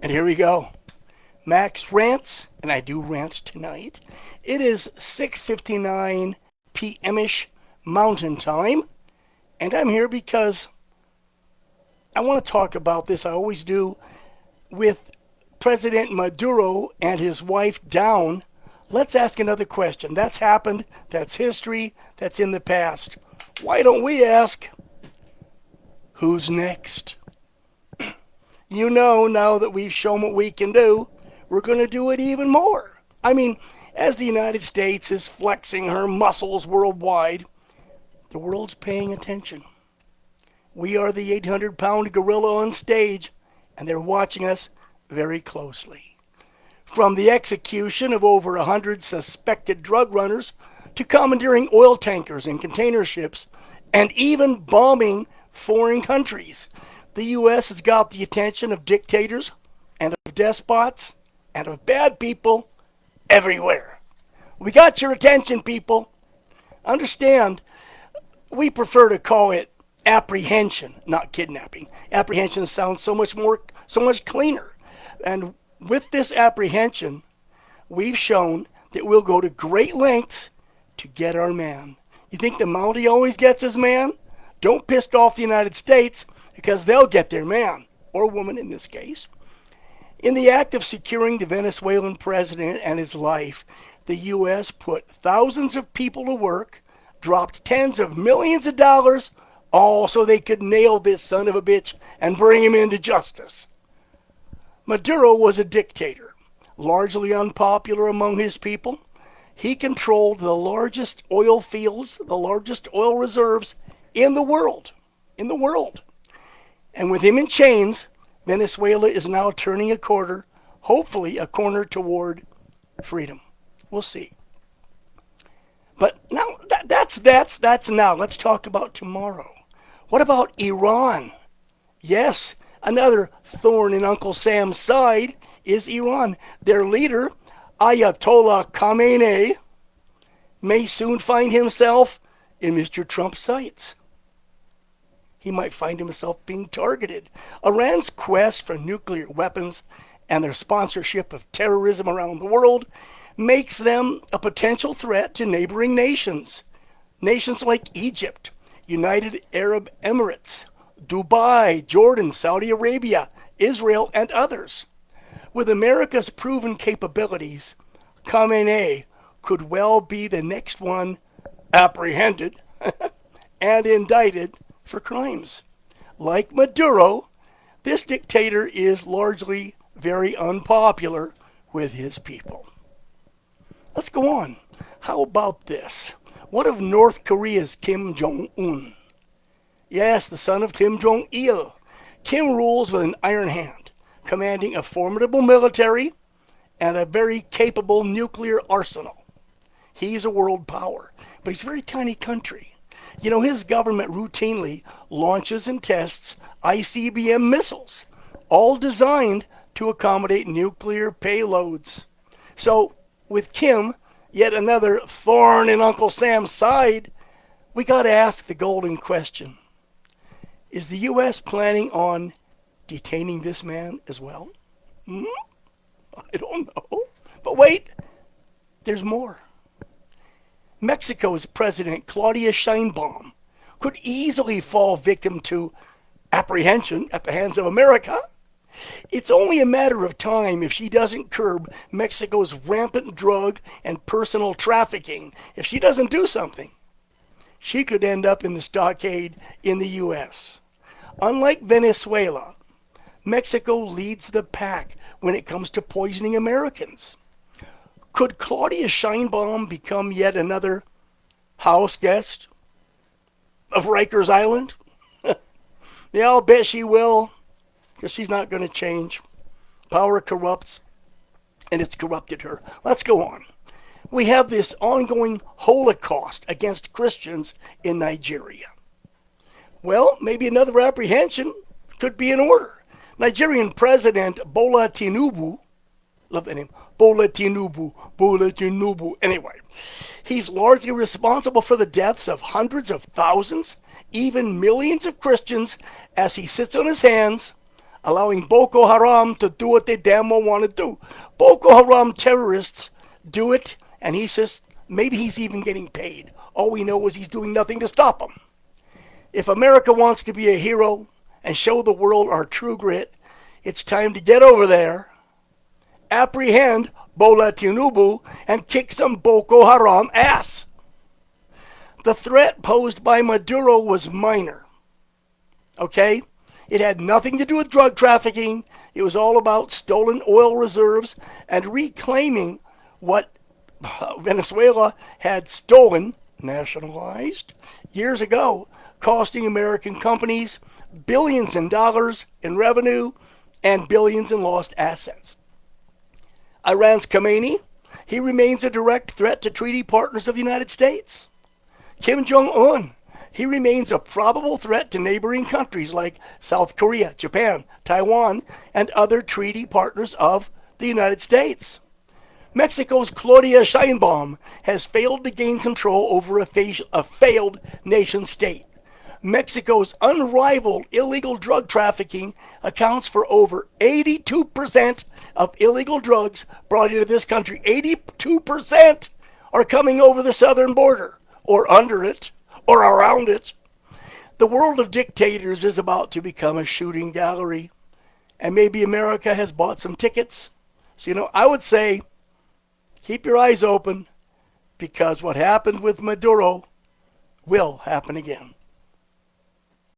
And here we go. Max rants, and I do rant tonight. It is 6:59 p.m.ish Mountain Time, and I'm here because I want to talk about this. I always do. With President Maduro and his wife down, let's ask another question. That's happened. That's history. That's in the past. Why don't we ask, who's next? You know, now that we've shown what we can do, we're going to do it even more. I mean, as the United States is flexing her muscles worldwide, the world's paying attention. We are the 800-pound gorilla on stage, and they're watching us very closely. From the execution of over 100 suspected drug runners to commandeering oil tankers and container ships, and even bombing foreign countries, the U.S. has got the attention of dictators and of despots and of bad people everywhere. We got your attention, people. Understand, we prefer to call it apprehension, not kidnapping. Apprehension sounds so much cleaner. And with this apprehension, we've shown that we'll go to great lengths to get our man. You think the Mountie always gets his man? Don't piss off the United States, because they'll get their man, or woman in this case. In the act of securing the Venezuelan president and his life, the U.S. put thousands of people to work, dropped tens of millions of dollars, all so they could nail this son of a bitch and bring him into justice. Maduro was a dictator, largely unpopular among his people. He controlled the largest oil fields, the largest oil reserves in the world. And with him in chains, Venezuela is now turning a corner, hopefully a corner toward freedom. We'll see. But now, that's now. Let's talk about tomorrow. What about Iran? Yes, another thorn in Uncle Sam's side is Iran. Their leader, Ayatollah Khamenei, may soon find himself in Mr. Trump's sights. He might find himself being targeted. Iran's quest for nuclear weapons and their sponsorship of terrorism around the world makes them a potential threat to neighboring nations. Nations like Egypt, United Arab Emirates, Dubai, Jordan, Saudi Arabia, Israel, and others. With America's proven capabilities, Khamenei could well be the next one apprehended and indicted for crimes. Like Maduro, this dictator is largely very unpopular with his people. Let's go on. How about this? What of North Korea's Kim Jong-un? Yes, the son of Kim Jong-il. Kim rules with an iron hand, commanding a formidable military and a very capable nuclear arsenal. He's a world power, but he's a very tiny country. You know, his government routinely launches and tests ICBM missiles, all designed to accommodate nuclear payloads. So, with Kim, yet another thorn in Uncle Sam's side, we got to ask the golden question. Is the U.S. planning on detaining this man as well? I don't know. But wait, there's more. Mexico's President Claudia Sheinbaum could easily fall victim to apprehension at the hands of America. It's only a matter of time if she doesn't curb Mexico's rampant drug and personal trafficking. If she doesn't do something, she could end up in the stockade in the U.S. Unlike Venezuela, Mexico leads the pack when it comes to poisoning Americans. Could Claudia Sheinbaum become yet another house guest of Rikers Island? Yeah, I'll bet she will, because she's not going to change. Power corrupts, and it's corrupted her. Let's go on. We have this ongoing Holocaust against Christians in Nigeria. Well, maybe another apprehension could be in order. Nigerian President Bola Tinubu, love that name, Bola Tinubu. Anyway, he's largely responsible for the deaths of hundreds of thousands, even millions of Christians as he sits on his hands, allowing Boko Haram to do what they damn well want to do. Boko Haram terrorists do it, and he says maybe he's even getting paid. All we know is he's doing nothing to stop them. If America wants to be a hero and show the world our true grit, it's time to get over there, apprehend Bola Tinubu, and kick some Boko Haram ass. The threat posed by Maduro was minor. Okay? It had nothing to do with drug trafficking. It was all about stolen oil reserves and reclaiming what Venezuela had stolen, nationalized, years ago, costing American companies billions in dollars in revenue and billions in lost assets. Iran's Khamenei, he remains a direct threat to treaty partners of the United States. Kim Jong-un, he remains a probable threat to neighboring countries like South Korea, Japan, Taiwan, and other treaty partners of the United States. Mexico's Claudia Sheinbaum has failed to gain control over a failed nation state. Mexico's unrivaled illegal drug trafficking accounts for over 82% of illegal drugs brought into this country. 82% are coming over the southern border, or under it, or around it. The world of dictators is about to become a shooting gallery, and maybe America has bought some tickets. So, I would say keep your eyes open, because what happened with Maduro will happen again.